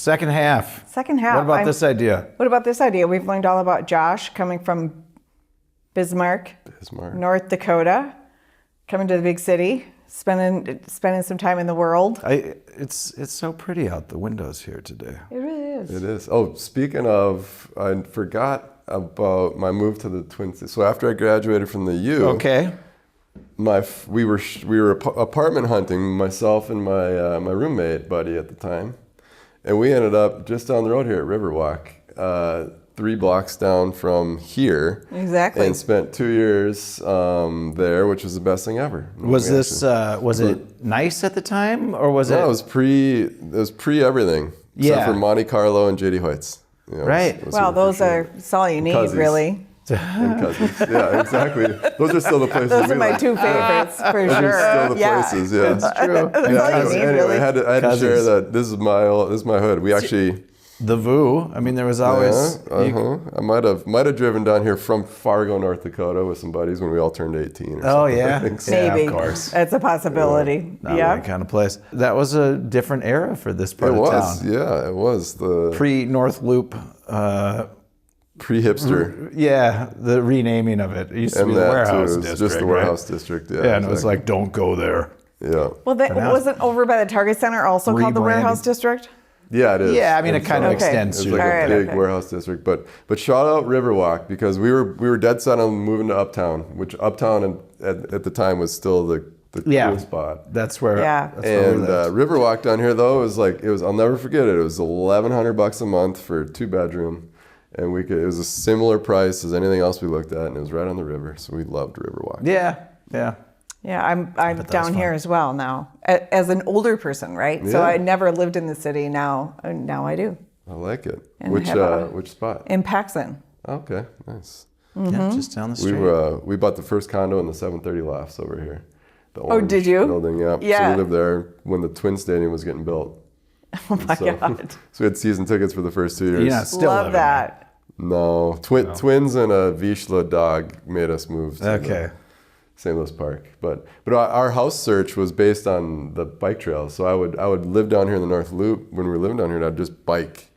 Second half. What about this idea? What about this idea? We've learned all about Josh coming from Bismarck, North Dakota, coming to the big city, spending some time in the world. It's so pretty out the windows here today. It really is. It is. Oh, speaking of, I forgot about my move to the Twin Cities. So after I graduated from the U, okay, we were apartment hunting, myself and my roommate buddy at the time, and we ended up just down the road here at Riverwalk, 3 blocks down from here. Exactly. And spent 2 years there, which was the best thing ever. Was it nice at the time, or was it? No, it was pre everything. Yeah. Except for Monte Carlo and JD Hoyt's. You know, right. Well, that's all you need, Cousins. really. And Cousins. Yeah, exactly. Those are still the places. Those are my 2 favorites, for sure. Those are still the places, yeah. That's true. That's all you need, Anyway, really. I had to share that this is my hood. We actually... The VU. I mean, there was always... I might have driven down here from Fargo, North Dakota with some buddies when we all turned 18 or something. Oh, yeah? I think so. Maybe. Yeah, of course. That's a possibility. Not my kind of place. That was a different era for this part of town. Yeah, it was. The Pre-North Loop... pre-hipster. Yeah, the renaming of it. It used to be the warehouse district. Just the warehouse district, yeah. Yeah, and it was like, don't go there. Yeah. Well, wasn't over by the Target Center also called the warehouse district? Yeah, it is. Yeah, I mean, it kind of extends It's to like it. a big warehouse district. But shout out Riverwalk, because we were dead set on moving to Uptown, which Uptown at the time was still the cool spot. That's where. Yeah. That's where And Riverwalk down here though was I'll never forget it. It was $1,100 a month for a 2-bedroom, and it was a similar price as anything else we looked at, and it was right on the river, so we loved Riverwalk. Yeah. Yeah, I'm down here as well now, as an older person, right? So I never lived in the city. Now I do. I like it. And Which spot? In Paxson. Okay, nice. Yeah, just down the street. We bought the first condo in the 730 Lofts over here. The Oh, did you? Building, yeah. So we lived there when the Twin Stadium was getting built. Oh my God. So we had season tickets for the first 2 years. Yeah, still Love that. No, twins and a Vizsla dog made us move to St. Louis Park. But our house search was based on the bike trails. So I would live down here in the North Loop. When we were living down here, and I'd just bike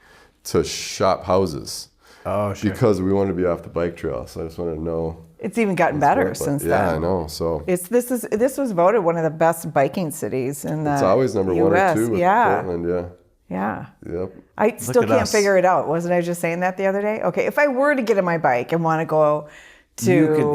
to shop houses. Oh, sure. Because we wanted to be off the bike trail. So I just wanted to know. It's even gotten better since then. Yeah, I know. So this was voted one of the best biking cities in the it's always number one or two with Portland, Yeah. Yep. I still can't figure it out. Wasn't I just saying that the other day? Okay, if I were to get on my bike and want to go to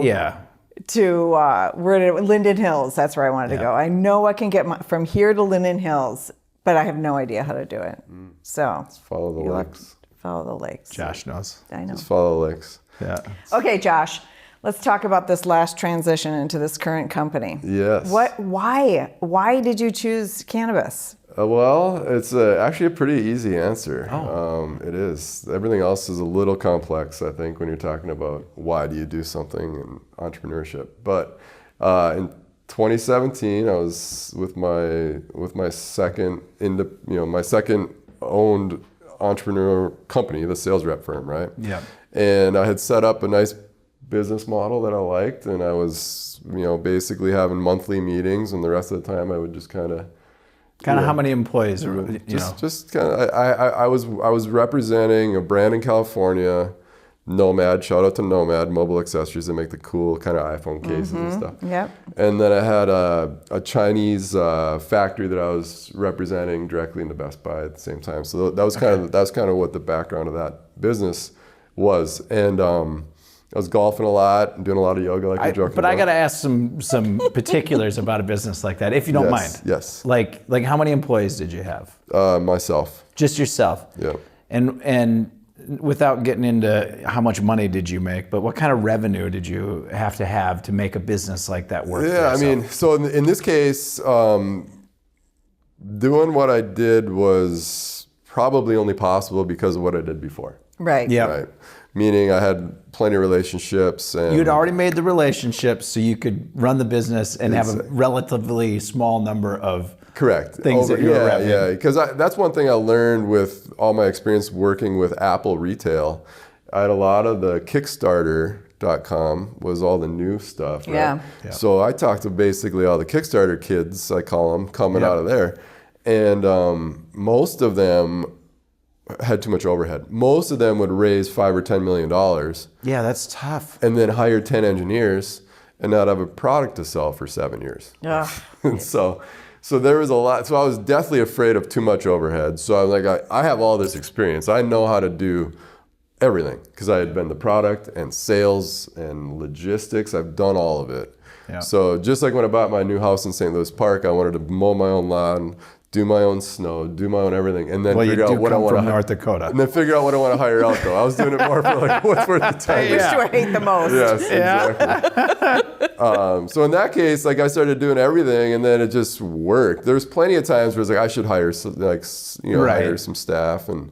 Linden Hills, that's where I wanted to go. I know I can get from here to Linden Hills, but I have no idea how to do it. So just follow the lakes. Follow the lakes. Josh knows. I know. Just follow the lakes. Yeah. Okay, Josh. Let's talk about this last transition into this current company. Yes. Why did you choose cannabis? Well, it's actually a pretty easy answer. It is. Everything else is a little complex, I think, when you're talking about why do you do something in entrepreneurship. But in 2017, I was with my second my second owned entrepreneur company, the sales rep firm, right? Yeah. And I had set up a nice business model that I liked, and I was basically having monthly meetings, and the rest of the time I would just kind of how many employees just kind of I was representing a brand in California, Nomad. Shout out to Nomad Mobile Accessories. They make the cool kind of iPhone cases and stuff. Yep. And then I had a Chinese factory that I was representing directly into Best Buy at the same time. So that was kind of what the background of that business was. And I was golfing a lot and doing a lot of yoga, like you're joking But about. I got to ask some particulars about a business like that, if you don't mind. Yes. Like how many employees did you have? Myself. Just yourself. Yeah. And without getting into how much money did you make, but what kind of revenue did you have to make a business like that work? Yeah, I mean, so in this case, doing what I did was probably only possible because of what I did before. Right. Yeah. Right. Meaning I had plenty of relationships. And you'd already made the relationships so you could run the business and have a relatively small number of things that you were repping. Yeah, because that's one thing I learned with all my experience working with Apple retail. I had a lot of the Kickstarter.com was all the new stuff, right? Yeah. So I talked to basically all the Kickstarter kids, I call them, coming out of there. And most of them had too much overhead. Most of them would raise $5 or $10 million Yeah, that's tough. and then hire 10 engineers and not have a product to sell for 7 years. Yeah. And so there was a lot. So I was deathly afraid of too much overhead. So I'm like, I have all this experience. I know how to do everything because I had been the product and sales and logistics. I've done all of it. Yeah. So just like when I bought my new house in St. Louis Park, I wanted to mow my own lawn, do my own snow, do my own everything, and then figure out what I want to North Dakota. And then figure out what I want to hire out though. I was doing it more for like what's worth the time. Which do I hate the most? Yes, exactly. So in that case, like I started doing everything, and then it just worked. There's plenty of times where it's like I should hire hire some staff, and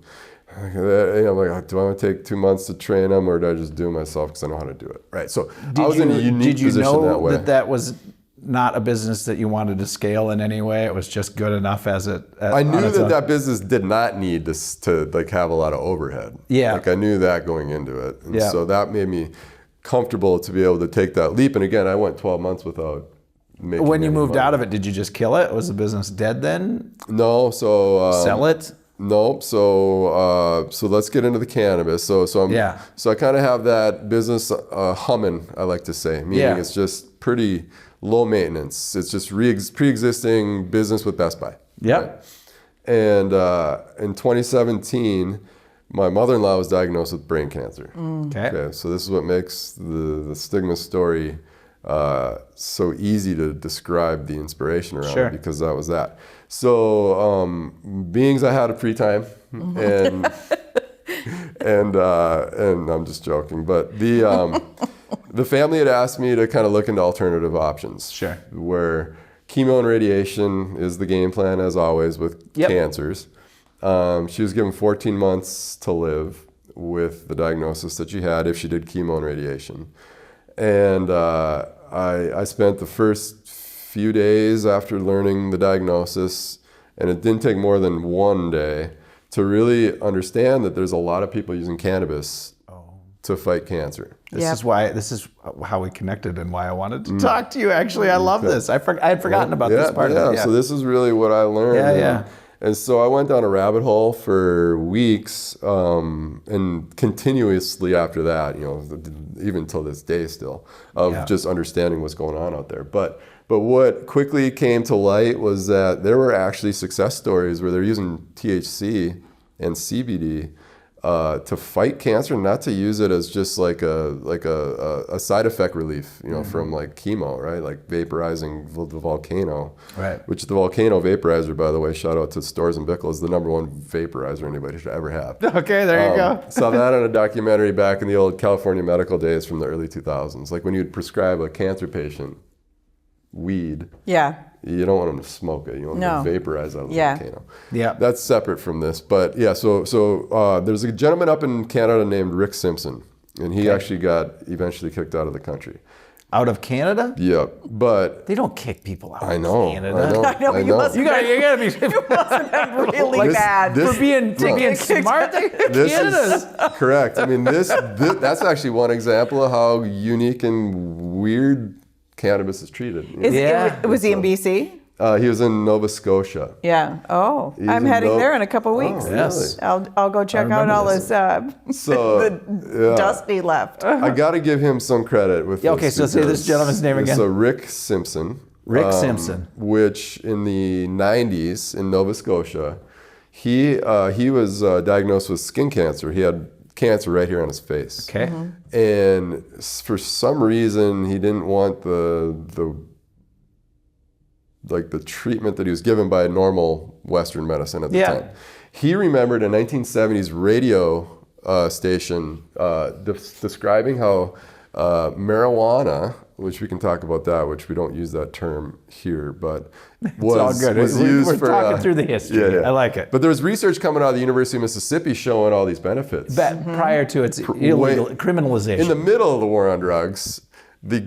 I'm like, do I want to take 2 months to train them, or do I just do it myself because I know how to do it? Right. So I was in a unique position that way. That was not a business that you wanted to scale in any way? It was just good enough as it. I knew that business did not need to like have a lot of overhead. Yeah. Like I knew that going into it, and yeah. so that made me comfortable to be able to take that leap. And again, I went 12 months without making. When you moved money. out of it, did you just kill it? Was the business dead then? No. So sell it. Nope. So let's get into the cannabis. So I kind of have that business humming. I like to say, meaning it's just pretty low maintenance. It's just pre-existing business with Best Buy. Yeah. Right? And in 2017, my mother-in-law was diagnosed with brain cancer. Okay. So this is what makes the Stigma story so easy to describe the inspiration around it, because that was that. So beings I had a free time, and I'm just joking, but the family had asked me to kind of look into alternative options. Sure. Where chemo and radiation is the game plan, as always, with cancers. She was given 14 months to live with the diagnosis that she had if she did chemo and radiation. And I spent the first few days after learning the diagnosis, and it didn't take more than one day to really understand that there's a lot of people using cannabis to fight cancer. This is how we connected and why I wanted to talk to you. Actually, I love this. I had forgotten about this part of it. So this is really what I learned. And so I went down a rabbit hole for weeks, and continuously after that, even till this day still, of just understanding what's going on out there. But what quickly came to light was that there were actually success stories where they're using THC and CBD to fight cancer, not to use it as just like a side effect relief, from like chemo, right? Like vaporizing the volcano, right? Which the volcano vaporizer, by the way, shout out to Storrs and Bickle, is the #1 vaporizer anybody should ever have. Okay, there you go. Saw that on a documentary back in the old California medical days from the early 2000s. Like when you'd prescribe a cancer patient weed. Yeah. You don't want them to smoke it. You want them to vaporize out of the volcano. Yeah. That's separate from this. But yeah, so there's a gentleman up in Canada named Rick Simpson, and he actually got eventually kicked out of the country. Out of Canada? Yeah, but they don't kick people out of Canada. I know. You must You gotta be. You must have been really bad. For being smart. This is correct. I mean, that's actually one example of how unique and weird cannabis is treated. Was he in BC? He was in Nova Scotia. Yeah. Oh, I'm heading there in a couple of weeks. Oh, yes. Really? I'll go check out all his the dust he left. I got to give him some credit with this. Okay, so say this gentleman's name again. So Rick Simpson. Rick Simpson. Which in the 90s in Nova Scotia, he was diagnosed with skin cancer. He had cancer right here on his face. Okay. And for some reason, he didn't want the treatment that he was given by normal Western medicine at the time. He remembered a 1970s radio station describing how marijuana, which we can talk about that, which we don't use that term here, but was used We're for... talking through the history. Yeah. I like it. But there was research coming out of the University of Mississippi showing all these benefits. Prior to its illegal criminalization. In the middle of the war on drugs, the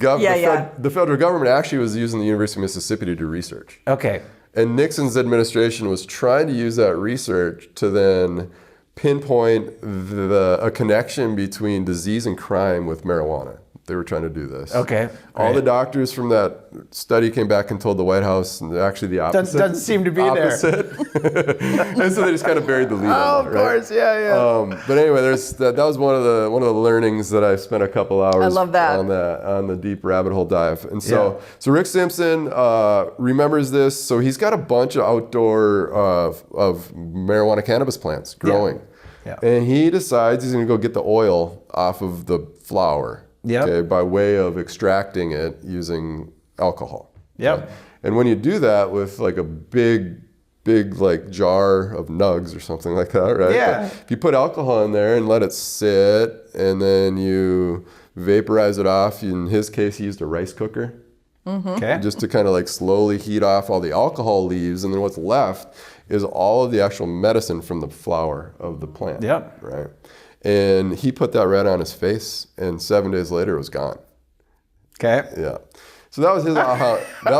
federal government actually was using the University of Mississippi to do research. Okay. And Nixon's administration was trying to use that research to then pinpoint a connection between disease and crime with marijuana. they were trying to do this. Okay. All the doctors from that study came back and told the White House, and actually the opposite. Doesn't seem to be there. And so they just kind of buried the lead. Oh, of course, yeah. But anyway, that was one of the learnings that I spent a couple hours I love that. on the deep rabbit hole dive. And so Rick Simpson remembers this. So he's got a bunch of outdoor of marijuana cannabis plants growing. Yeah. And he decides he's going to go get the oil off of the flower. Okay, by way of extracting it using alcohol. Yep. Okay? And when you do that with like a big like jar of nugs or something like that, right? Yeah. But if you put alcohol in there and let it sit, and then you vaporize it off. In his case, he used a rice cooker. Okay. Just to kind of like slowly heat off all the alcohol leaves, and then what's left is all of the actual medicine from the flower of the plant. Yep. Right. And he put that right on his face, and 7 days later it was gone. Okay. Yeah. So that was his aha. I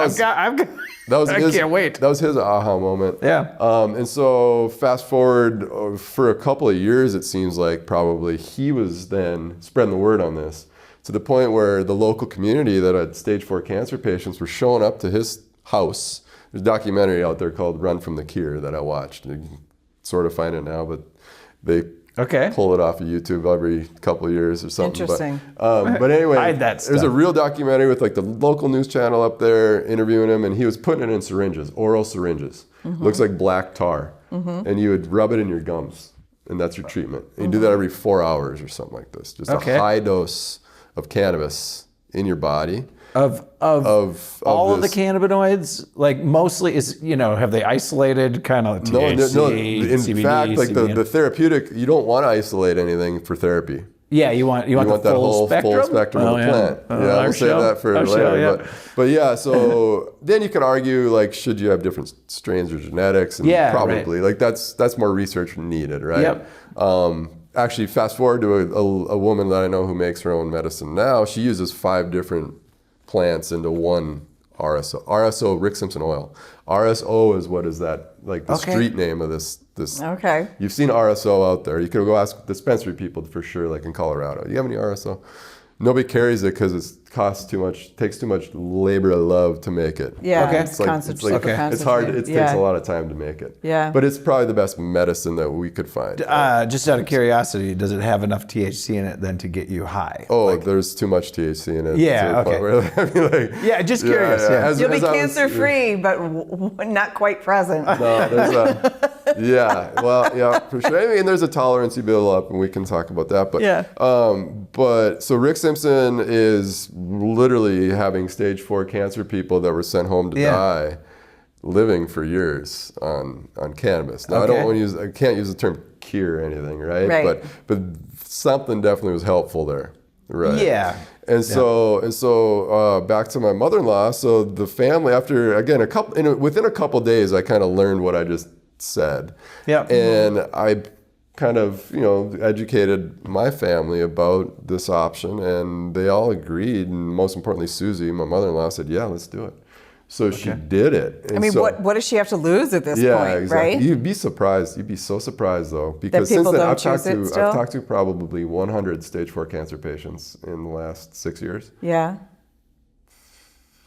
can't wait. That was his aha moment. Yeah. And so fast forward for a couple of years, it seems like probably he was then spreading the word on this to the point where the local community that had stage 4 cancer patients were showing up to his house. There's a documentary out there called Run from the Cure that I watched. You can sort of find it now, but they pull it off of YouTube every couple of years or something. Interesting. But anyway, Hide that stuff. there's a real documentary with like the local news channel up there interviewing him, and he was putting it in syringes, oral syringes. Looks like black tar. And you would rub it in your gums, and that's your treatment. And you do that every 4 hours or something like this. Just a high dose of cannabis in your body. Of all of the this. cannabinoids, like mostly have they isolated kind of THC, No. In CBD, fact, like CBN? the therapeutic, you don't want to isolate anything for therapy. Yeah, you want that the whole spectrum? full spectrum of the plant. We'll save that for later. But yeah, so then you can argue like, should you have different strains or genetics? And probably like that's more research needed, right? Yep. Actually, fast forward to a woman that I know who makes her own medicine now. She uses 5 different plants into one RSO, Rick Simpson oil. RSO is what is that, like the street name of this. Okay. You've seen RSO out there. You could go ask dispensary people for sure, like in Colorado. You have any RSO? Nobody carries it because it costs too much, takes too much labor and love to make it. Yeah, It's hard. It takes a lot of time to make it. Yeah. But it's probably the best medicine that we could find. Just out of curiosity, does it have enough THC in it then to get you high? Oh, there's too much THC in it. Yeah, to the point where, just curious. Yeah. You'll be cancer-free, but not quite present. No, there's for sure. I mean, there's a tolerance you build up, and we can talk about that. But but so Rick Simpson is literally having stage 4 cancer people that were sent home to die, living for years on cannabis. Now I can't use the term cure or anything, right? But something definitely was helpful there, right? Yeah. And so back to my mother-in-law. So the family, after again within a couple days, I kind of learned what I just said. Yeah. And I kind of educated my family about this option, and they all agreed. And most importantly, Susie, my mother-in-law, said, "Yeah, let's do it." So she did it. And I mean, what does she have to lose at this point, exactly. right? You'd be surprised. You'd be so surprised though, because that people since then I've talked to probably 100 stage 4 cancer patients in the last 6 years. Yeah.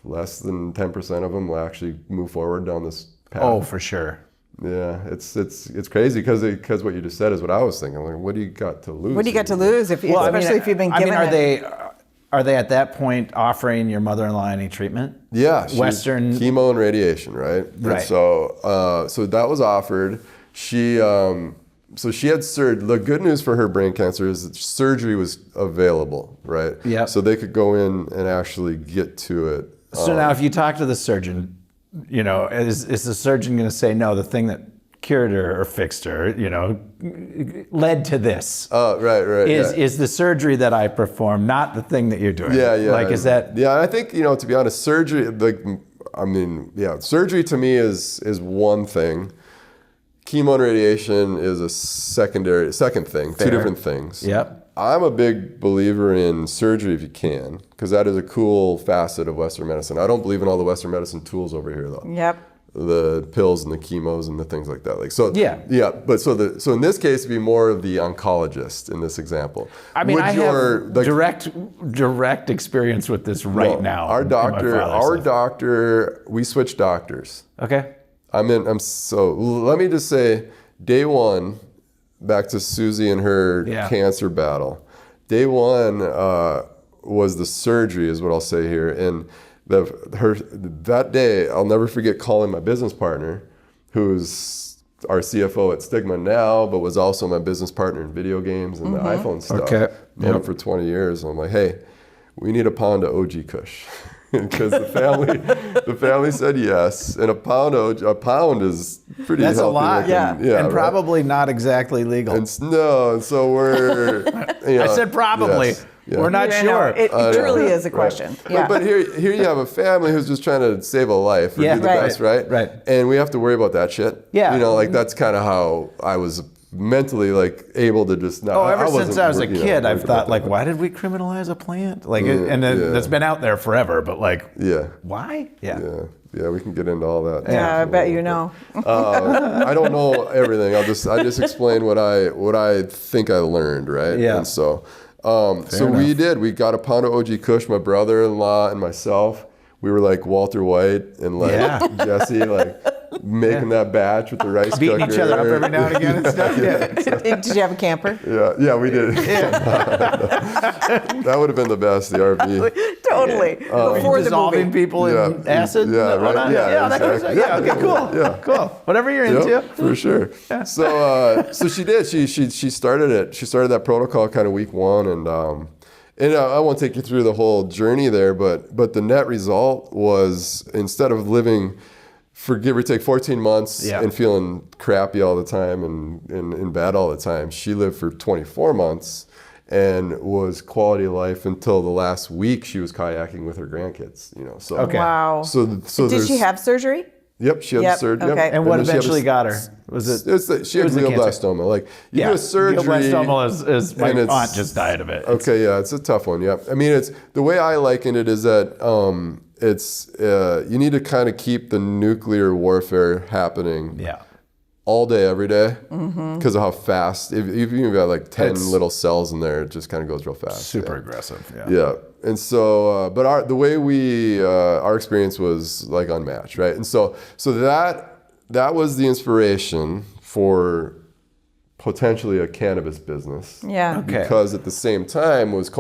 Less than 10% of them will actually move forward down this path. Oh, for sure. Yeah, it's crazy because what you just said is what I was thinking. Like, what do you got to lose? What do you got to lose if you've been given? Are they at that point offering your mother-in-law any treatment? Yeah, Western chemo and radiation, right? Right. And so that was offered. She had surgery. The good news for her brain cancer is that surgery was available, right? Yeah. So they could go in and actually get to it. So now, if you talk to the surgeon, is the surgeon going to say, no, the thing that cured her or fixed her, led to this? Right. Is the surgery that I perform not the thing that you're doing? Yeah. Like, is that? Yeah, I think, to be honest, surgery, surgery to me is one thing. Chemo and radiation is a second thing, Fair. 2 different things. Yep. I'm a big believer in surgery if you can, because that is a cool facet of Western medicine. I don't believe in all the Western medicine tools over here, though. Yep. the pills and the chemos and the things like that. Like so, Yeah. But so in this case, it'd be more of the oncologist in this example. I mean, I have direct experience with this now. Our doctor, we switched doctors. Okay. So let me just say, day one, back to Susie and her cancer battle. Day one was the surgery, is what I'll say here, and that day, I'll never forget calling my business partner, who's our CFO at Stigma now, but was also my business partner in video games and the iPhone stuff. Okay. Known him for 20 years. And I'm like, hey, we need a pound of OG Kush. Because the family said yes, and a pound is pretty That's healthy. a lot, and probably not exactly legal. And so we're. I said probably. Yes. Yeah. We're not sure. It truly is a question. Right. Yeah. But here you have a family who's just trying to save a life or do the best, right? Right. And we have to worry about that shit. Yeah. That's kind of how I was mentally able to just not. Ever since I was a kid, I've thought why did we criminalize a plant? That's been out there forever, but why? Yeah, we can get into all that. Yeah, I bet you know. I don't know everything. I just explain what I think I learned, right? Yeah. And so we did. We got a pound of OG Kush, my brother-in-law and myself. We were like Walter White and Jesse, making that batch with the rice beating cooker. each other up every now and again and stuff. Did you have a camper? Yeah, we did. That would have been the best, the RV. Totally. Before the dissolving movie. people in acid. Yeah, right. That kind of stuff. Yeah. Okay. Cool. Yeah. Cool. Whatever you're into. For sure. Yeah. So she did. She started it. She started that protocol kind of week one, and I won't take you through the whole journey there, but the net result was, instead of living for give or take 14 months and feeling crappy all the time and in bed all the time, she lived for 24 months and was quality of life until the last week she was kayaking with her grandkids. So okay. Wow. So did she have surgery? Yep, she had surgery. Okay. And what eventually got her? She had glioblastoma. You do a surgery. Glioblastoma is my aunt just died of it. Okay, it's a tough one. Yeah, I mean, it's the way I liken it is that you need to kind of keep the nuclear warfare happening. Yeah. All day, every day, because of how fast. If you've got 10 little cells in there, it just kind of goes real fast. Super aggressive. Yeah. And so, but our experience was unmatched, right? And so that was the inspiration for potentially a cannabis business. Yeah. Okay. Because at the same time was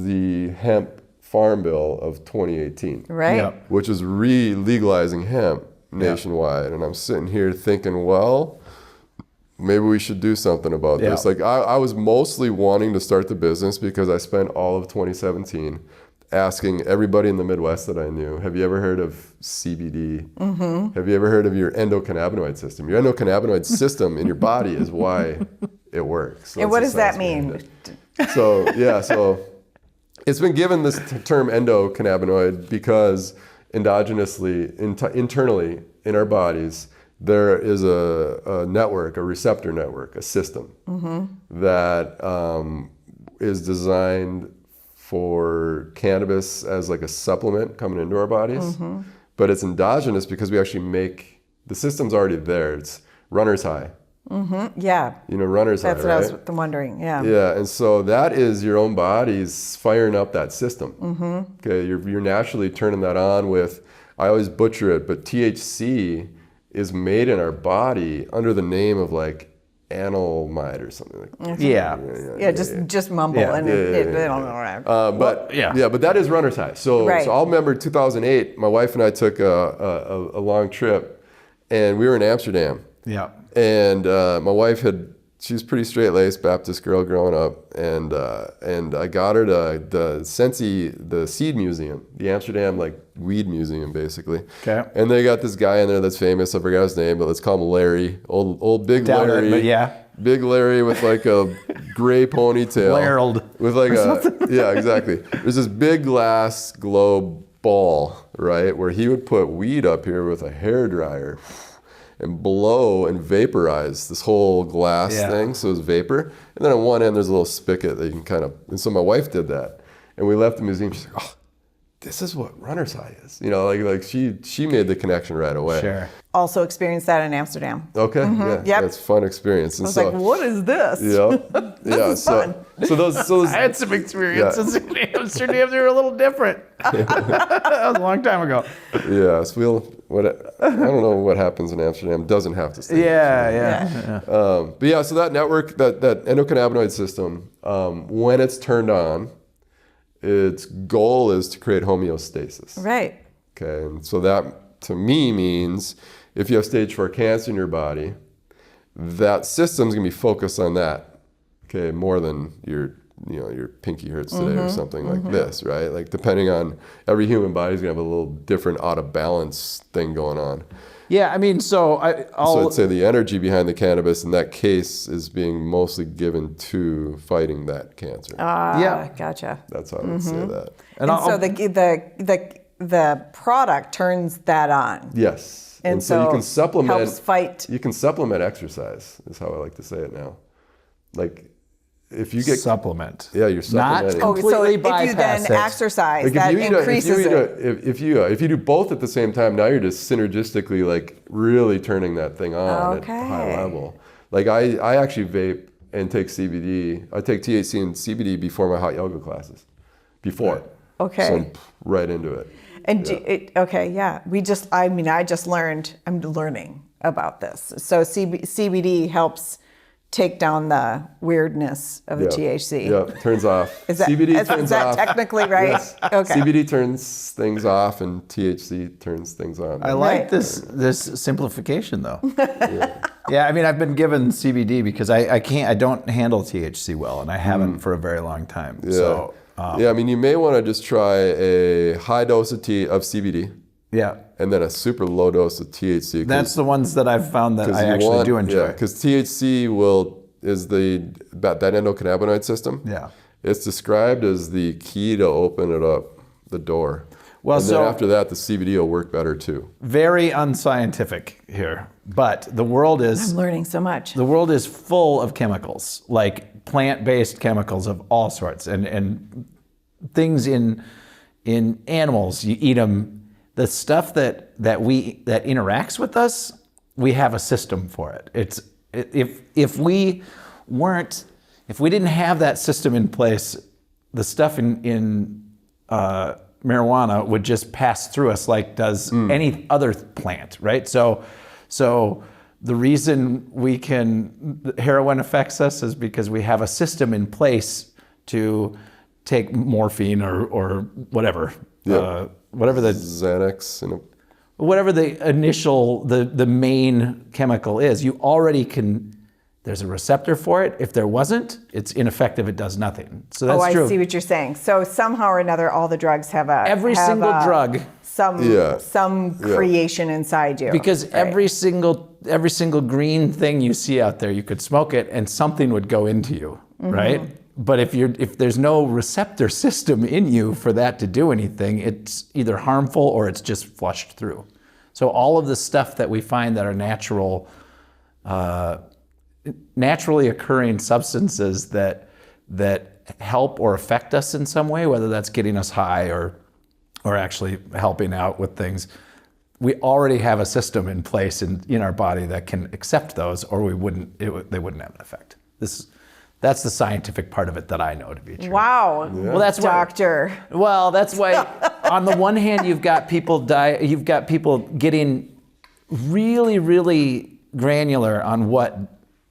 the hemp farm bill of 2018. Right. Yep. Which is legalizing hemp nationwide. And I'm sitting here thinking, well, maybe we should do something about this. I was mostly wanting to start the business because I spent all of 2017 asking everybody in the Midwest that I knew, have you ever heard of CBD? Mm-hmm. Have you ever heard of your endocannabinoid system? Your endocannabinoid system in your body is why it works. And what does that mean? So it's been given this term endocannabinoid because endogenously, internally in our bodies, there is a network, a receptor network, a system that is designed for cannabis as a supplement coming into our bodies. But it's endogenous because we actually make, the system's already there. It's runner's high. Yeah. Runner's high, That's what I was wondering, yeah. Yeah, and so that is your own body's firing up that system. Okay, you're naturally turning that on with, I always butcher it, but THC is made in our body under the name of animalmide or something like that. Just mumble and they don't know what but that is runner's high. So I'll remember 2008, my wife and I took a long trip, and we were in Amsterdam. Yeah. And my wife she's pretty straight-laced Baptist girl growing up, and I got her to the Seed Museum, the Amsterdam weed museum basically. Okay. And they got this guy in there that's famous. I forgot his name, but let's call him Larry. Old big Larry. Big Larry with a gray ponytail. Lairled. With exactly. There's this big glass globe ball, right, where he would put weed up here with a hairdryer and blow and vaporize this whole glass thing, so it's vapor. And then on one end, there's a little spigot that you can and so my wife did that. And we left the museum, she's like, oh, this is what runner's high is. You know, like she made the connection right away. Sure. Also experienced that in Amsterdam. Okay. Yeah. Yep. That's a fun experience. And I was like, what is this? Yeah. is fun. So those I had some experiences in Amsterdam. They were a little different. That was a long time ago. Yeah. So I don't know what happens in Amsterdam. Doesn't have to stay. Yeah. But yeah, so that network, that endocannabinoid system, when it's turned on, its goal is to create homeostasis. Right. Okay, and so that to me means if you have stage 4 cancer in your body, that system's gonna be focused on that. Okay, more than your pinky hurts today or something like this, right? Like depending on every human body's gonna have a little different out of balance thing going on. Yeah, I mean, so So I'd say the energy behind the cannabis in that case is being mostly given to fighting that cancer. Gotcha. That's how I would say that. And so the product turns that on. Yes. And so you can supplement. Helps fight. You can supplement exercise, is how I like to say it now. Like if you get supplement. Yeah, you're supplementing. Not completely if you then bypass it. exercise, Like that increases it. if you do both at the same time, now you're just synergistically like really turning that thing on at a high level. Like I actually vape and take CBD. I take THC and CBD before my hot yoga classes. Before. Okay. So I'm right into it. And I just learned. I'm learning about this. So CBD helps take down the weirdness of the THC. Yeah, turns off. Is that, CBD turns off. Technically right? Yes. Okay. CBD turns things off and THC turns things on. I like this simplification though. Yeah, I mean, I've been given CBD because I don't handle THC well, and I haven't for a very long time. Yeah. So I mean, you may want to just try a high dose of CBD. Yeah. And then a super low dose of THC. That's the ones that I've found that I actually do enjoy. Yeah, because THC is that endocannabinoid system. Yeah. It's described as the key to open it up, the door. Well, and then after that, the CBD will work better too. Very unscientific here, but the world is... I'm learning so much. The world is full of chemicals, like plant-based chemicals of all sorts, and things in animals. You eat them. The stuff that interacts with us, we have a system for it. If we didn't have that system in place, the stuff in marijuana would just pass through us like does any other plant, right? So the reason heroin affects us is because we have a system in place to take morphine or whatever. Yeah. Whatever the Xanax, whatever the initial, the main chemical is, you already can. There's a receptor for it. If there wasn't, it's ineffective. It does nothing. So that's true. I see what you're saying. So somehow or another, all the drugs have every single drug some creation inside you. Because every single green thing you see out there, you could smoke it and something would go into you, right? But if there's no receptor system in you for that to do anything, it's either harmful or it's just flushed through. So all of the stuff that we find that are naturally occurring substances that help or affect us in some way, whether that's getting us high or actually helping out with things, we already have a system in place in our body that can accept those, or they wouldn't have an effect. That's the scientific part of it that I know to be true. Wow. Yeah. Well, that's doctor. That's why on the one hand you've got people getting really, really granular on what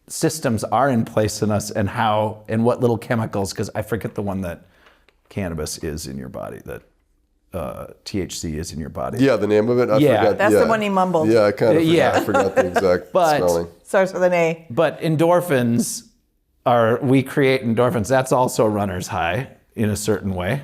systems are in place in us and how and what little chemicals, because I forget the one that cannabis is in your body, that THC is in your body. Yeah, the name of it? I forgot. That's the one he mumbled. Yeah, I kind of forgot. I forgot the exact spelling. Starts with an A. But endorphins we create endorphins. That's also a runner's high in a certain way.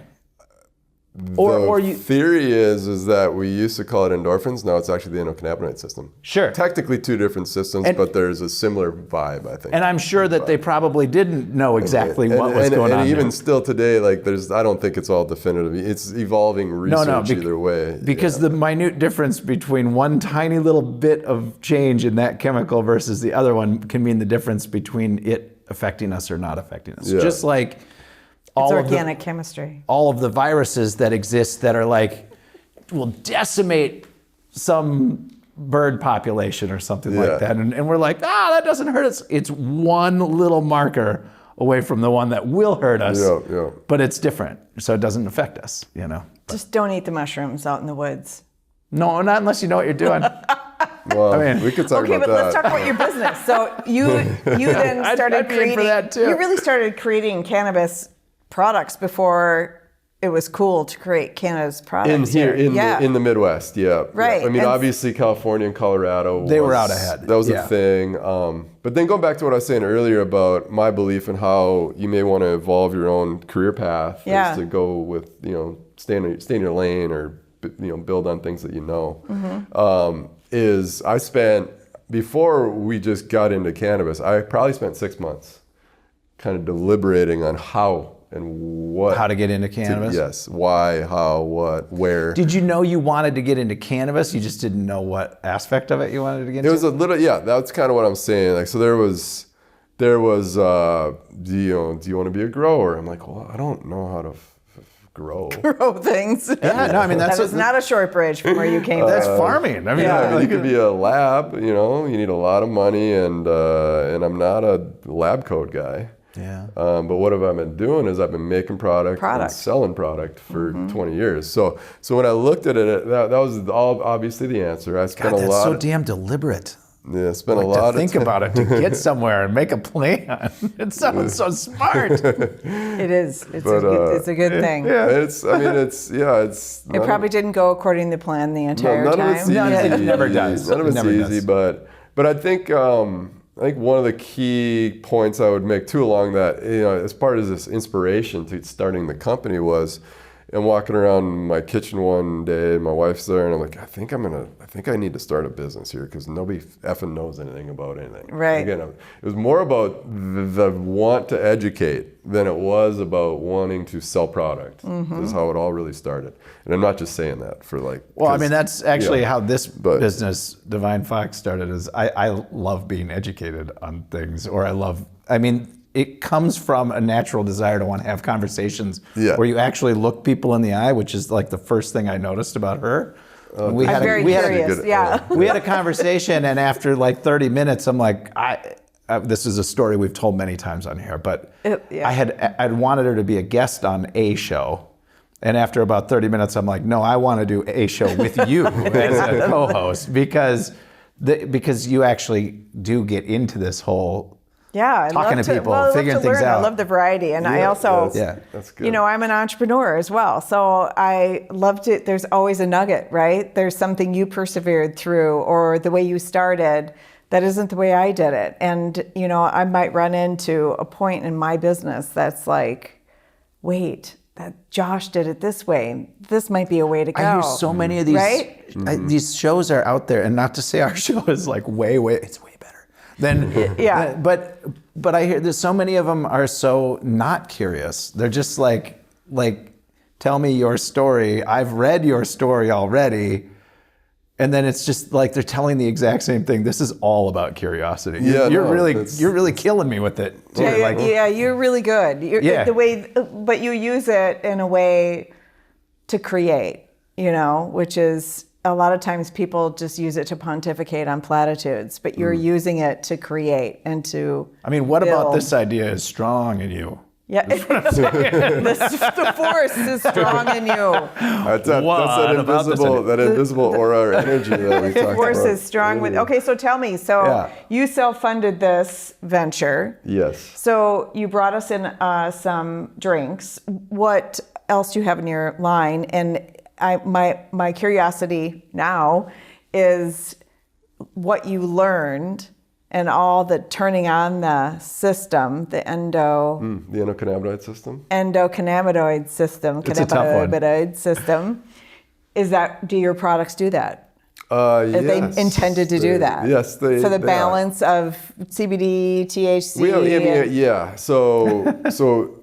The theory is that we used to call it endorphins. Now it's actually the endocannabinoid system. Sure. Technically two different systems, but there's a similar vibe, I think. And I'm sure that they probably didn't know exactly what was going on. And even there. still today, I don't think it's all definitive. It's evolving research either way. Because the minute difference between one tiny little bit of change in that chemical versus the other one can mean the difference between it affecting us or not affecting us. Yeah. Just like all of organic chemistry. all of the viruses that exist that are like, will decimate some bird population or something like that. And we're like, that doesn't hurt us. It's one little marker away from the one that will hurt us, but it's different. So it doesn't affect us, you know. Just don't eat the mushrooms out in the woods. No, not unless you know what you're doing. Well, I mean, we could talk about that. Okay, but let's talk about your business. So you then started creating. For that too. You really started creating cannabis products before it was cool to create cannabis products in the Midwest. Yeah, right. Yeah. I mean, obviously California and Colorado. They were out ahead. That was a thing. But then going back to what I was saying earlier about my belief in how you may want to evolve your own career path, is to go with stay in your lane or build on things that you know. Is I spent, before we just got into cannabis, I probably spent 6 months kind of deliberating on how and what. How to get into cannabis? Yes. Why, how, what, where. Did you know you wanted to get into cannabis? You just didn't know what aspect of it you wanted to get into? It was a little, that's kind of what I'm saying. Like, so there was, do you want to be a grower? I'm like, well, I don't know how to grow things. Yeah, no, I mean, that is not a short bridge from where you came from. That's farming. I mean, you could be a lab, you need a lot of money, and I'm not a lab coat guy. Yeah. But what have I been doing is I've been making product and selling product for 20 years. So when I looked at it, that was all obviously the answer. I spent that's so damn deliberate. Yeah, spent a lot to think about it, to get somewhere and make a plan. It sounds so smart. It is. It's a good thing. Yeah, it's. It probably didn't go according to plan the entire time. None of it's easy. It never does. None of it's easy, but I think one of the key points I would make too along that, as part of this inspiration to starting the company was, I'm walking around my kitchen one day, and my wife's there, and I'm like, I think I need to start a business here because nobody effing knows anything about anything. Right. Again, it was more about the want to educate than it was about wanting to sell product. This is how it all really started. And I'm not just saying that for like. Well, I mean, that's actually how this business, Devine Fox, started. Is I love being educated on things, or it comes from a natural desire to want to have conversations where you actually look people in the eye, which is like the first thing I noticed about her. I'm very curious. We had a conversation, and after like 30 minutes, I'm like, this is a story we've told many times on here, but I'd wanted her to be a guest on a show. And after about 30 minutes, I'm like, no, I want to do a show with you as a co-host because you actually do get into this whole talking to people, figuring things out. I love the variety, and I also, that's good. I'm an entrepreneur as well, so I loved it. There's always a nugget, right? There's something you persevered through, or the way you started. That isn't the way I did it, and I might run into a point in my business that's like, wait, that Josh did it this way. This might be a way to go. I hear so many of these. Right? These shows are out there, and not to say our show is like it's way better. But I hear there's so many of them are so not curious. They're just like, tell me your story. I've read your story already. And then it's just like they're telling the exact same thing. This is all about curiosity. You're really killing me with it. Too. You're really good. But you use it in a way to create, which is a lot of times people just use it to pontificate on platitudes, but you're using it to create and to what about this idea is strong in you? Yeah, the force is strong in you. That's that invisible aura or energy that we talked about. The force is strong with. Okay, so tell me. So you self-funded this venture. Yes. So you brought us in some drinks. What else do you have in your line? And my curiosity now is what you learned. And all the turning on the system, the endocannabinoid system. Endocannabinoid system. It's a tough one. Cannabinoid system. Do your products do that? Are they intended to do that? Yes, they. So the balance of CBD, THC. So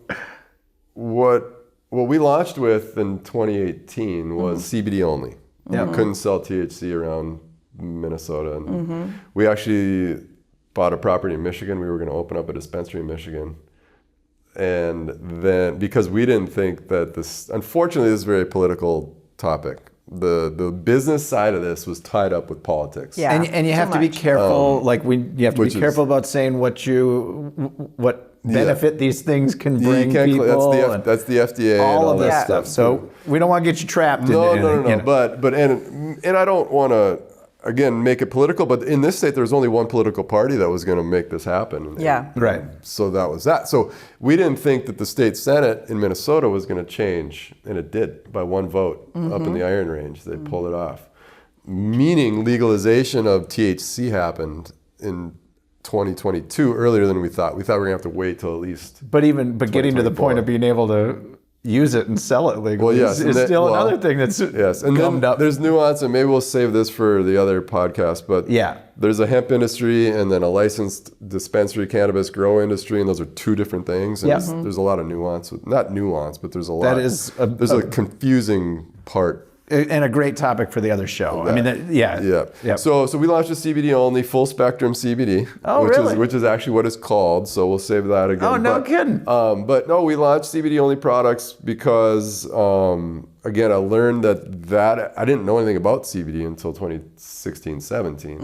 what we launched with in 2018 was CBD only. Yeah. Couldn't sell THC around Minnesota, and we actually bought a property in Michigan. We were going to open up a dispensary in Michigan, And then, because we didn't think that this, unfortunately, this is a very political topic. The business side of this was tied up with politics. Yeah. And you have to be careful. You have to be careful about saying what benefit these things can bring people. That's the FDA. All of that this stuff. So we don't want to get you trapped. No. But I don't want to, again, make it political. But in this state, there's only one political party that was going to make this happen. Right. So that was that. So we didn't think that the state Senate in Minnesota was going to change, and it did by one vote up in the Iron Range. They pulled it off, meaning legalization of THC happened in 2022 earlier than we thought. We thought we were going to have to wait till at least. But getting to the point of being able to use it and sell it legally is still another thing that's gummed up. There's nuance, and maybe we'll save this for the other podcast. But there's a hemp industry and then a licensed dispensary cannabis grow industry, and those are two different things. And there's a lot of nuance, not nuance, but there's a lot. There's a confusing part. And a great topic for the other show. So we launched a CBD only, full spectrum CBD. Which is actually what it's called. So we'll save that again. Oh, no kidding. But no, we launched CBD only products because, again, I learned that I didn't know anything about CBD until 2016, 17.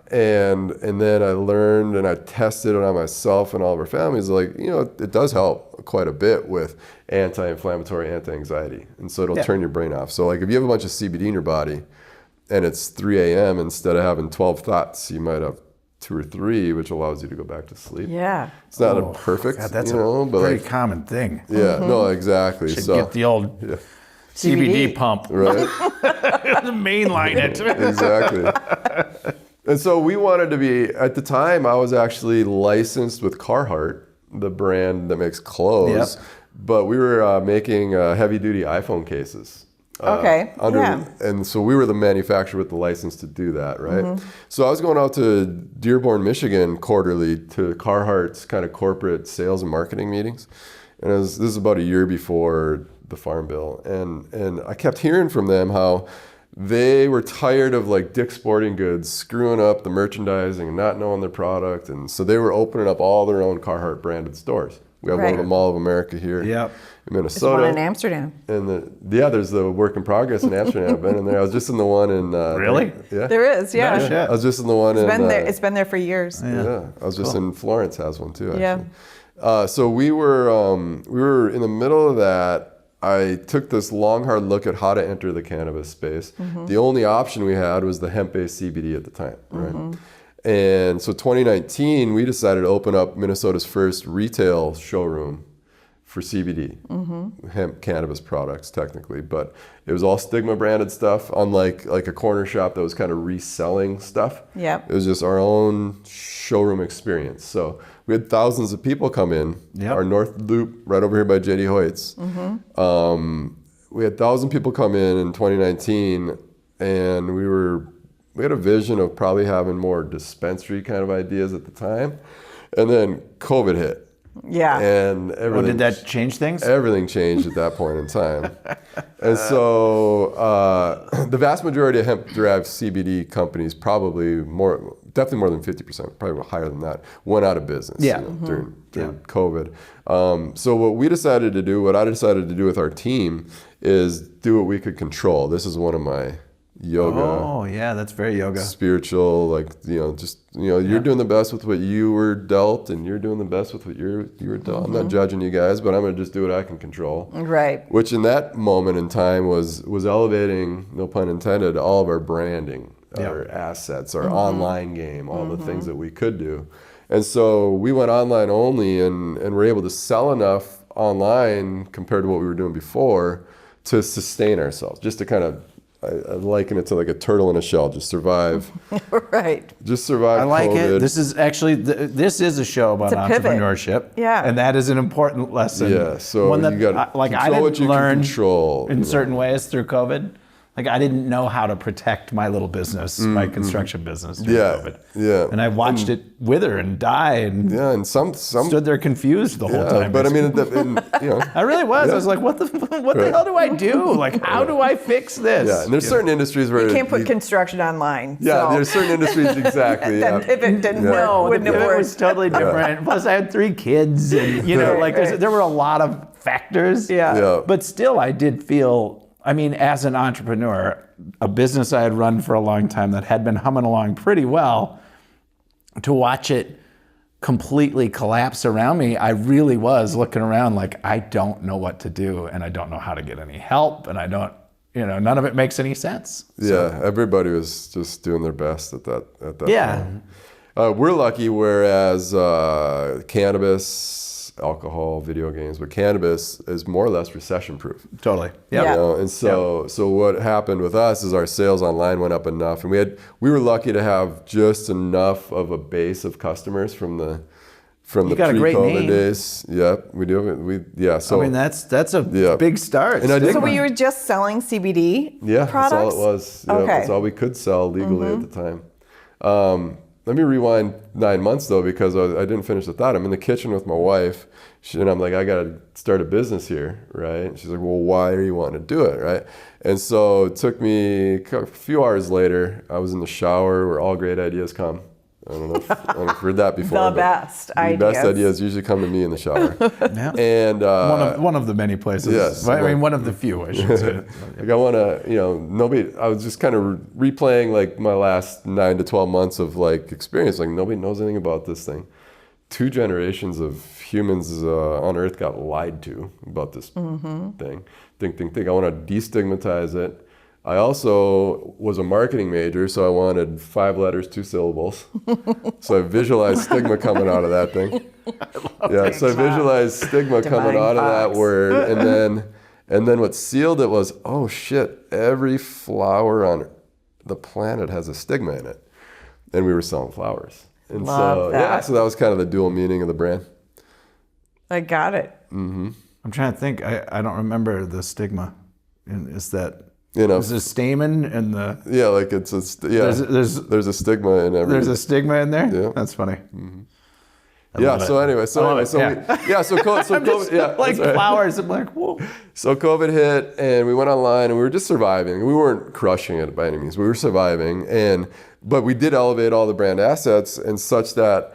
And then I learned and I tested it on myself and all of our families. It does help quite a bit with anti-inflammatory, anti-anxiety. And so it'll turn your brain off. So if you have a bunch of CBD in your body and it's 3 a.m., instead of having 12 thoughts, you might have 2 or 3, which allows you to go back to sleep. Yeah. It's not a perfect, God, that's a very common thing. Yeah, no, exactly. Should get the old CBD pump. Right. Mainline it. Exactly. And so we wanted to be, at the time, I was actually licensed with Carhartt, the brand that makes clothes. But we were making heavy-duty iPhone cases. And so we were the manufacturer with the license to do that, right? So I was going out to Dearborn, Michigan quarterly to Carhartt's kind of corporate sales and marketing meetings. And this is about a year before the Farm Bill. And I kept hearing from them how they were tired of Dick's Sporting Goods screwing up the merchandising and not knowing their product. And so they were opening up all their own Carhartt branded stores. We have one at the Mall of America here in Minnesota. There's one in Amsterdam. And there's the work in progress in Amsterdam. I've been in there. I was just in the one in... Really? Yeah. There is, yeah. No shit. I was just in the one It's been there for years. Yeah. I was just in Florence has one too, actually. Yeah. So we were in the middle of that. I took this long, hard look at how to enter the cannabis space. The only option we had was the hemp-based CBD at the time, right? And so 2019, we decided to open up Minnesota's first retail showroom for CBD, hemp cannabis products technically, but it was all Stigma branded stuff, unlike a corner shop that was kind of reselling stuff. It was just our own showroom experience. So we had thousands of people come in. Our North Loop right over here by JD Hoyt's. We had 1,000 people come in 2019, and we had a vision of probably having more dispensary kind of ideas at the time. And then COVID hit. And everything. Did that change things? Everything changed at that point in time. And so the vast majority of hemp-derived CBD companies, definitely more than 50%, probably higher than that, went out of business during COVID. So what I decided to do with our team is do what we could control. This is one of my yoga. Oh yeah, that's very yoga. Spiritual, you're doing the best with what you were dealt, and you're doing the best with what you were dealt. I'm not judging you guys, but I'm gonna just do what I can control. Right. Which in that moment in time was elevating, no pun intended, all of our branding, our assets, our online game, all the things that we could do. And so we went online only, and were able to sell enough online compared to what we were doing before to sustain ourselves, just to kind of, I liken it to like a turtle in a shell, just survive. Right. Just survive. I like COVID. it. This is actually this is a show about entrepreneurship. Yeah. And that is an important lesson. Yeah. So one that you got I didn't learn control in certain ways through COVID. Like I didn't know how to protect my little business, my construction business during COVID. Yeah. And I watched it wither and die, and and some stood there confused the whole time. But I mean, I really was. I was like, what the hell do I do? Like, how do I fix this? Yeah, and there's certain industries where You can't put construction online. Yeah, so. there's certain industries exactly. Then if it didn't work, wouldn't have It worked. was totally different. Plus, I had 3 kids, and like there were a lot of factors. Yeah. But still, I did feel. I mean, as an entrepreneur, a business I had run for a long time that had been humming along pretty well, to watch it completely collapse around me, I really was looking around like, I don't know what to do, and I don't know how to get any help, and I don't, none of it makes any sense. Yeah, everybody was just doing their best at that Yeah. point. We're lucky, whereas cannabis, alcohol, video games, but cannabis is more or less recession-proof. Totally. Yeah. And so what happened with us is our sales online went up enough, and we were lucky to have just enough of a base of customers from the got a great pre-COVID name. days. Yep, we do. So I mean, that's a big start. And I did- So you were just selling CBD Yeah, products? that's all it was. Yeah, Okay. that's all we could sell legally at the time. Let me rewind 9 months though, because I didn't finish the thought. I'm in the kitchen with my wife, and I'm like, I got to start a business here, right? And she's like, well, why are you wanting to do it, right? And so it took me a few hours later. I was in the shower where all great ideas come. I don't know if you've heard that before. The but best the ideas. best ideas usually come to me in the shower. Yeah. And one of the many places. Yes. I mean, one of the few, I should say. like I want to, I was just kind of replaying like my last 9 to 12 months of like experience. Like nobody knows anything about this thing. 2 generations of humans on Earth got lied to about this thing. Think. I want to destigmatize it. I also was a marketing major, so I wanted 5 letters, 2 syllables. So I visualized stigma coming out of that thing. So I visualized stigma coming Devine out of that Fox. word, and then what sealed it was, oh shit, every flower on the planet has a stigma in it, and we were selling flowers. And Love that. so that was kind of the dual meaning of the brand. I got it. I'm trying to think. I don't remember the stigma. And is that You know, is the stamen and the yeah, like it's a there's a stigma in every. there's a stigma in there? Yeah. That's funny. Yeah. So anyway, so love it, yeah. so COVID, yeah, Like that's right. flowers. I'm like, whoa. So COVID hit, and we went online, and we were just surviving. We weren't crushing it by any means. We were surviving, but we did elevate all the brand assets, and such that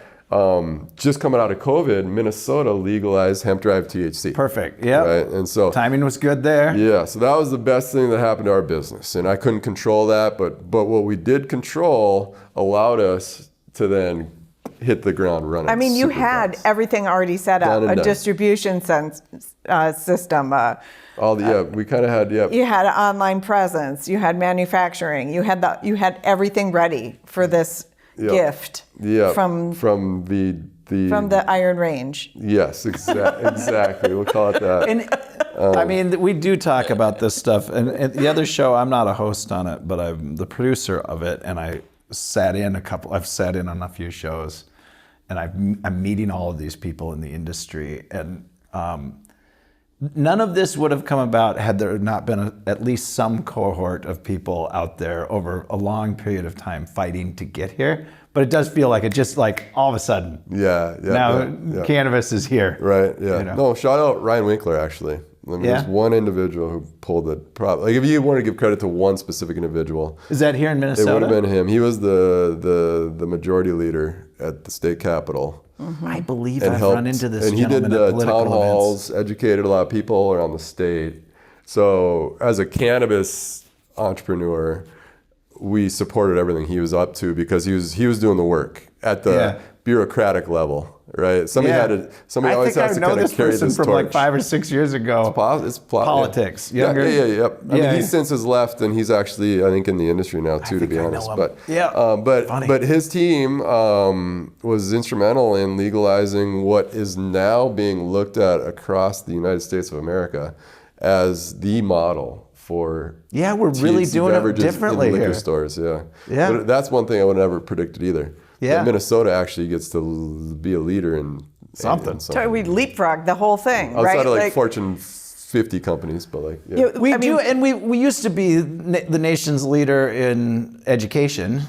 just coming out of COVID, Minnesota legalized hemp-derived THC. Perfect. Yeah. Right, and so Timing was good there. yeah, so that was the best thing that happened to our business, and I couldn't control that, but what we did control allowed us to then hit the ground running. I mean, you super had fast. everything already set up, Done and a done. distribution system. We kind of had You had an online presence. You had manufacturing. You had everything ready for this gift from the Iron Range. Yes, exactly. We'll call it that. And I mean, we do talk about this stuff. And the other show, I'm not a host on it, but I'm the producer of it. And I've sat in on a few shows, and I'm meeting all of these people in the industry. And none of this would have come about had there not been at least some cohort of people out there over a long period of time fighting to get here. But it does feel like it just like all of a sudden. Yeah. Cannabis is here. Right. Yeah. You know? No. Shout out Ryan Winkler. Actually, there's one individual who pulled it. Like, if you want to give credit to one specific individual, Is that here in Minnesota? it would have been him. He was the majority leader at the state capitol. I believe And I've helped, run into this and he did gentleman at political town halls, events. educated a lot of people around the state. So as a cannabis entrepreneur, we supported everything he was up to because he was doing the work at the bureaucratic level, right? Somebody always has to kind of carry this from torch. like 5 or 6 years ago. It's Politics. Yeah. Younger. Yeah. I mean, Yeah. he since has left, and he's actually, I think, in the industry now too, to think be I know honest. him. But Yeah. Funny. but his team was instrumental in legalizing what is now being looked at across the United States of America as the model for Yeah, we're really THC doing it beverages differently in liquor here. stores. Yeah. Yeah. But that's one thing I would have never predicted either. Yeah. That Minnesota actually gets to be a leader in Something. So we leapfrogged the whole thing, outside right? of like Fortune 50 companies, but like, yeah. Yeah, We I do, mean- and we used to be the nation's leader in education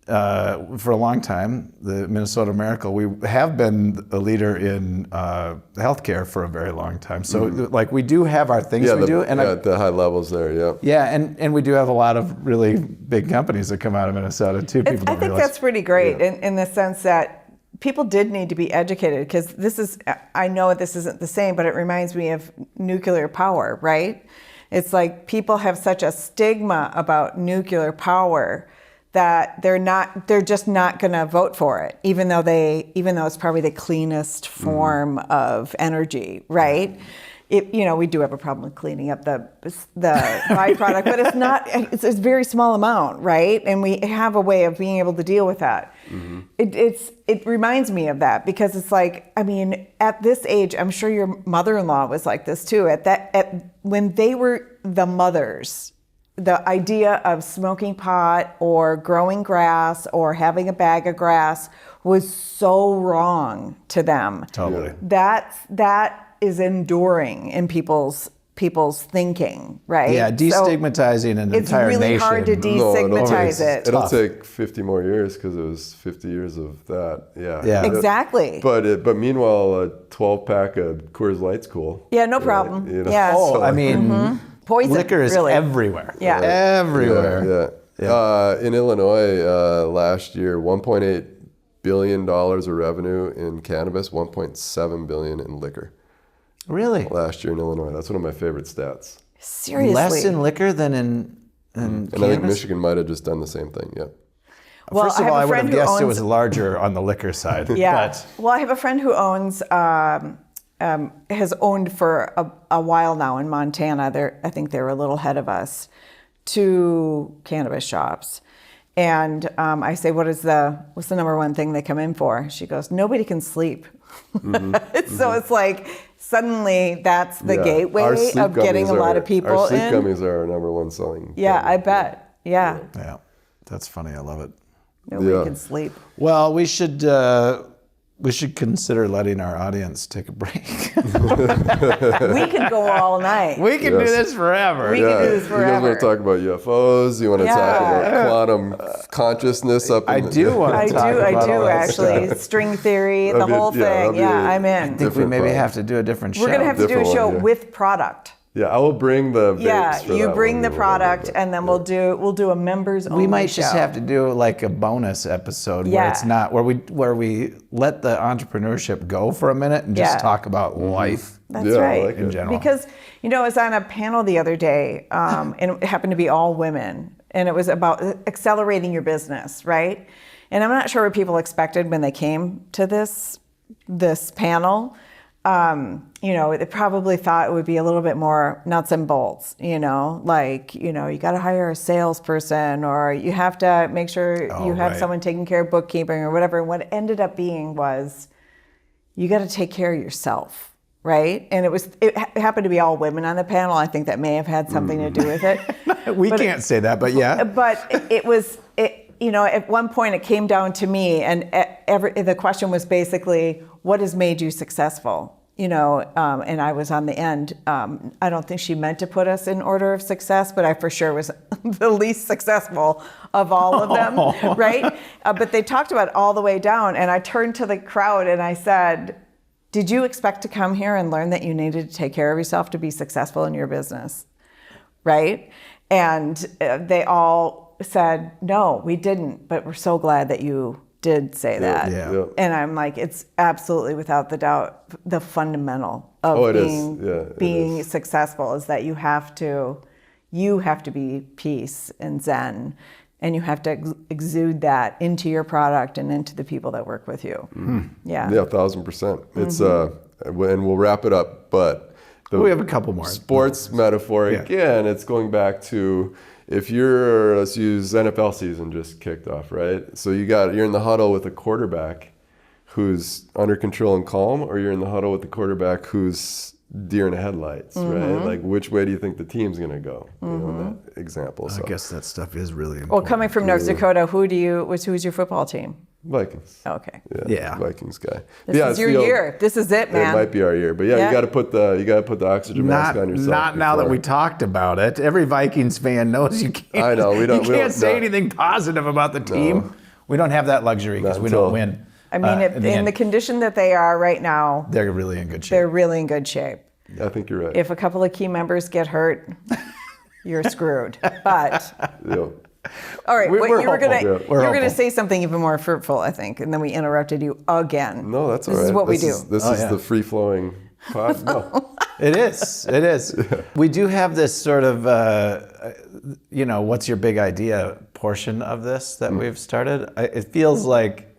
for a long time. The Minnesota Miracle. We have been a leader in healthcare for a very long time. So like we do have our things we do, and the high levels there, yeah. yeah, and we do have a lot of really big companies that come out of Minnesota too. People I don't think realize. that's pretty great in the sense that people did need to be educated, because this is, I know this isn't the same, but it reminds me of nuclear power, right? It's like people have such a stigma about nuclear power that they're just not going to vote for it, even though it's probably the cleanest form of energy, right? We do have a problem with cleaning up the byproduct, but it's not. It's a very small amount, right? And we have a way of being able to deal with that. It reminds me of that, because it's like, I mean, at this age, I'm sure your mother-in-law was like this too. When they were the mothers, the idea of smoking pot or growing grass or having a bag of grass was so wrong to them. Totally. That is enduring in people's thinking, right? Yeah, destigmatizing an entire nation. It's really hard to destigmatize it. It'll take 50 more years, because it was 50 years of that. Yeah. Exactly. But meanwhile, a 12-pack of Coors Light's cool. Yeah, no problem. You know? Yeah. Oh, I mean, Poison. liquor is really. everywhere. Yeah. Everywhere. Yeah. In Illinois, last year, $1.8 billion of revenue in cannabis, $1.7 billion in liquor. Really? Last year in Illinois. That's one of my favorite stats. Seriously. Less in liquor than in And cannabis? I think Michigan might have just done the same thing, yeah. Well, First of I have all, a I would friend have who guessed it owns- was larger on the liquor side. Yeah. But Well, I have a friend who has owned for a while now in Montana. I think they were a little ahead of us, 2 cannabis shops. And I say, what's the number one thing they come in for? She goes, nobody can sleep. So it's like, suddenly that's the Our gateway sleep of getting a gummies lot of people Our sleep in. gummies are our number one selling. Yeah, gummy. I bet. Yeah. yeah, that's funny. I love it. Nobody Yeah. can sleep. Well, we should consider letting our audience take a break. We could go all night. We can do this forever. We can do this You guys forever. want to talk about UFOs? You want to talk about quantum consciousness up in I do want to talk about all that actually. stuff. String theory, the That'd be- whole yeah, that'd thing. be Yeah, a- I'm in. I think we Different maybe problem. have to do a different show. We're going to have to do a Different show one, yeah. with product. Yeah, I will bring the vapes Yeah, for you that bring one the or whatever, product, but- and then we'll do a members only We might just show. have to do like a bonus episode where Yeah. it's not where we let the entrepreneurship go for a minute and just Yeah. talk about life. That's Yeah, I right. like it. In general. Because, I was on a panel the other day, and it happened to be all women, and it was about accelerating your business, right? And I'm not sure what people expected when they came to this panel. They probably thought it would be a little bit more nuts and bolts, you got to hire a salesperson, or you have to make sure you have right. someone taking care of bookkeeping or whatever. And what it ended up being was, you got to take care of yourself, right? And it happened to be all women on the panel. I think that may have had something to do with it. We can't say that, but yeah. But it was, at one point it came down to me, and the question was basically, what has made you successful? And I was on the end. I don't think she meant to put us in order of success, but I for sure was the least successful of all of them, right? But they talked about it all the way down, and I turned to the crowd and I said, did you expect to come here and learn that you needed to take care of yourself to be successful in your business, right? And they all said, no, we didn't, but we're so glad that you did say that. Yeah. And I'm like, it's absolutely without the doubt the fundamental of being successful is that you have to be peace and zen, and you have to exude that into your product and into the people that work with you. Yeah. Yeah, 1,000%. It's and we'll wrap it up, but We have a couple more. Sports metaphor again. It's going back to, if let's use NFL season just kicked off, right? So you're in the huddle with a quarterback who's under control and calm, or you're in the huddle with the quarterback who's deer in the headlights, right? Like, which way do you think the team's going to go? In that example. So. I guess that stuff is really important. Well, coming from North Dakota, who's your football team? Vikings. Okay. Yeah. Vikings guy. This is your year. This is it, man. It might be our year, but you got to put the oxygen mask on yourself. Not now that we talked about it. Every Vikings fan knows you can't. I know we don't. You can't say anything positive about the team. No. We don't have that luxury because we don't win. I mean, in the condition that they are right now, they're really in good shape. They're really in good shape. I think you're right. If a couple of key members get hurt, you're screwed. But. Yeah. All right, you were gonna hopeful. say something even more fruitful, I think, and then we interrupted you again. No, that's all right. This is what we do. This is the free-flowing pod. No. It is. It is. Yeah. We do have this sort of, what's your big idea portion of this that we've started. It feels like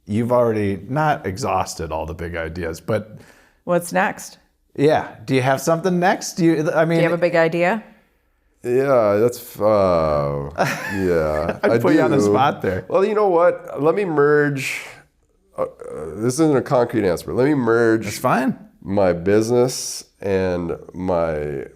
you've already not exhausted all the big ideas, but what's next? Yeah. Do you have something next? Do you have a big idea? Yeah, that's yeah. I put you on the spot there. Well, you know what? Let me merge. This isn't a concrete answer, but let me merge. That's fine. My business and my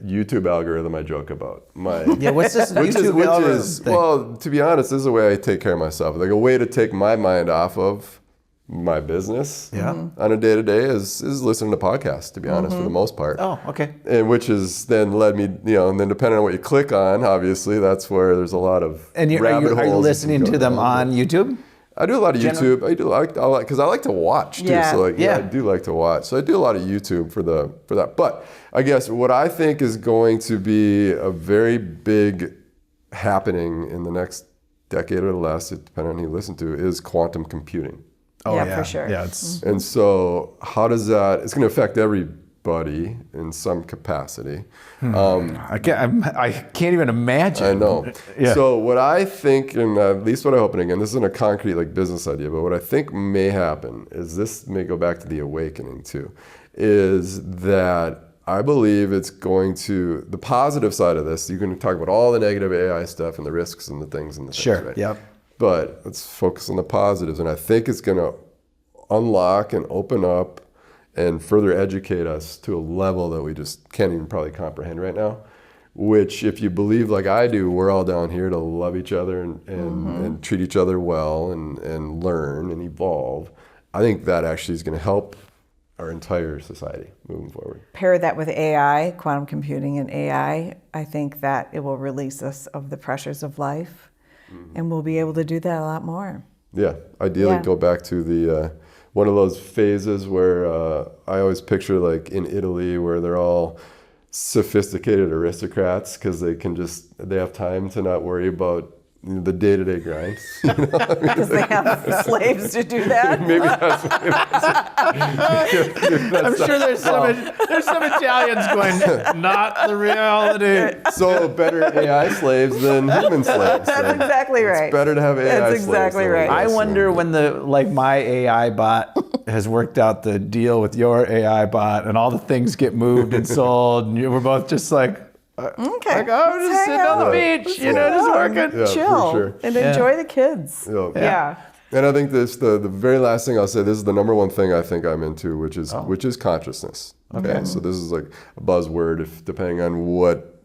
YouTube algorithm I joke about. What's this YouTube algorithm thing? Well, to be honest, this is a way I take care of myself. Like a way to take my mind off of my business on a day-to-day is listening to podcasts, to be honest, for the most part. Oh, okay. And which has then led me, and then depending on what you click on, obviously, that's where there's a lot of rabbit holes. Are you listening to them on YouTube? I do a lot of YouTube. I do because I like to watch too. Yeah. So I do like to watch. So I do a lot of YouTube for that. But I guess what I think is going to be a very big happening in the next decade or less, depending on who you listen to, is quantum computing. Oh, yeah, for sure. Yeah, and so how does that? It's going to affect everybody in some capacity. I can't even imagine. I know. Yeah. So what I think, and at least what I hope, and again, this isn't a concrete business idea, but what I think may happen is this may go back to the awakening too, is that I believe it's going to, the positive side of this, you can talk about all the negative AI stuff and the risks and the things and the things, Sure. right? Yep. But let's focus on the positives. And I think it's going to unlock and open up and further educate us to a level that we just can't even probably comprehend right now. Which, if you believe like I do, we're all down here to love each other and treat each other well and learn and evolve. I think that actually is going to help our entire society moving forward. Pair that with AI, quantum computing and AI, I think that it will release us of the pressures of life. And we'll be able to do that a lot more. Yeah, ideally go back to the one of those phases where I always picture like in Italy where they're all sophisticated aristocrats because they have time to not worry about the day-to-day grind. Because they have slaves to do that. Maybe that's I'm sure there's some Italians going, not the reality. So better AI slaves than human slaves. That's exactly right. It's better to have AI slaves. That's exactly right. I wonder when my AI bot has worked out the deal with your AI bot and all the things get moved and sold and we're both just like, okay. Just sitting on the beach, just working. Yeah, chill for sure. and enjoy the kids. Yeah. And I think this the very last thing I'll say, this is the number one thing I think I'm into, which is consciousness. Okay. So this is like a buzzword depending on what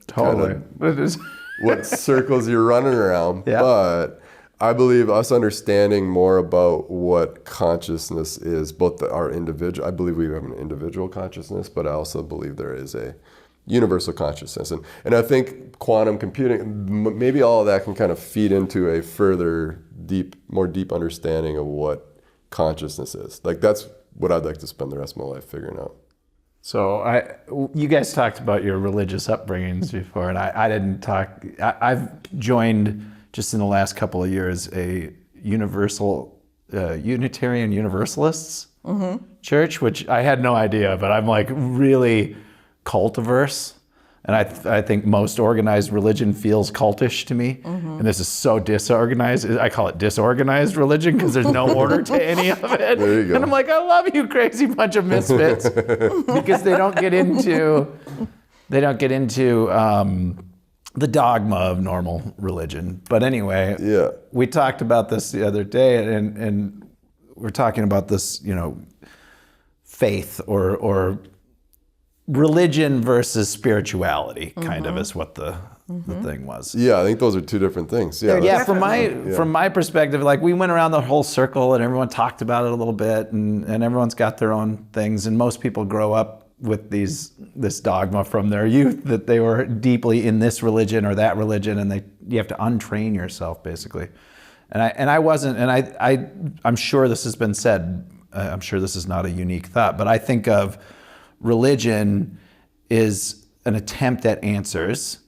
what circles you're running around. Yeah. But I believe us understanding more about what consciousness is, both our individual, I believe we have an individual consciousness, but I also believe there is a universal consciousness. And I think quantum computing, maybe all of that can kind of feed into a further more deep understanding of what consciousness is. Like that's what I'd like to spend the rest of my life figuring out. So you guys talked about your religious upbringings before, and I didn't talk. I've joined just in the last couple of years a Unitarian Universalists church, which I had no idea, but I'm like really cultiverse. And I think most organized religion feels cultish to me. And this is so disorganized. I call it disorganized religion because there's no order to any of it. There you go. And I'm like, I love you crazy bunch of misfits because they don't get into the dogma of normal religion. But anyway, we talked about this the other day and we're talking about this, faith or religion versus spirituality kind of is what the the thing was. Yeah, I think those are two different things. Yeah, Yeah, Definitely. from my perspective, like we went around the whole circle and everyone talked about it a little bit, and everyone's got their own things, and most people grow up with this dogma from their youth that they were deeply in this religion or that religion, and you have to untrain yourself basically. And I wasn't, and I'm sure this has been said. I'm sure this is not a unique thought, but I think of religion is an attempt at answers.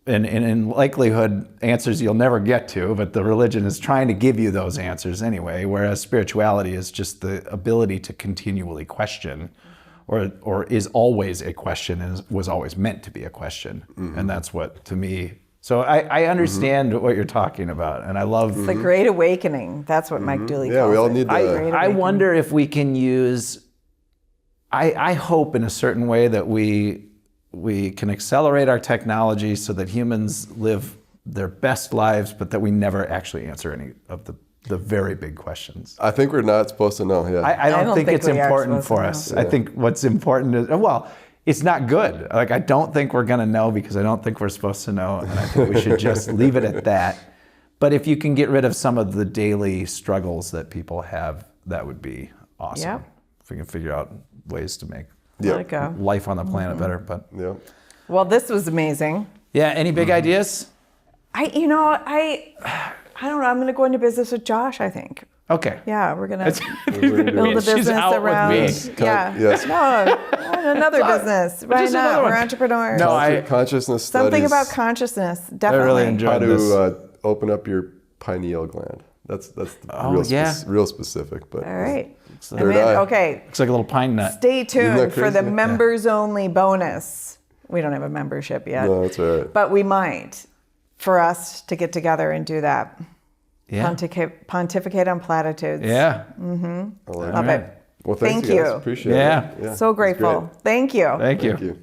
And in likelihood, answers you'll never get to, but the religion is trying to give you those answers anyway, whereas spirituality is just the ability to continually question, or is always a question and was always meant to be a question. And that's what, to me, so I understand what you're talking about, and I love... The Great Awakening. That's what Mike Dooley calls it. Yeah, we all need to... I wonder if we can use... I hope in a certain way that we can accelerate our technology so that humans live their best lives, but that we never actually answer any of the very big questions. I think we're not supposed to know. Yeah. I don't think it's we are important supposed for to us. know. I think what's important is, well, it's not good. Like, I don't think we're going to know because I don't think we're supposed to know, and I think we should just leave it at that. But if you can get rid of some of the daily struggles that people have, that would be awesome. Yep. If we can figure out ways to make Let it go. life on the planet better. But Yeah. Well, this was amazing. yeah, any big ideas? I don't know. I'm going to go into business with Josh, I think. Okay. Yeah, we're going to We're gonna build a do it. She's business out with around. me. Yeah. Yes. No, another business. Why just not? another one. We're entrepreneurs. No, Consciousness Something studies. about consciousness, I definitely. really How enjoyed this. to open up your pineal gland. That's real specific. But All right. Third eye. Okay. Looks like a little pine nut. Stay tuned that for the crazy? members only bonus. We don't have a membership yet. No, that's all right. But we might, for us to get together and do that. Yeah. Pontificate on platitudes. Yeah. I like Love it. it. Well, Thank thanks, you guys. you. Appreciate Yeah. it. Yeah. So grateful. Thank you. Thank you. Thank you.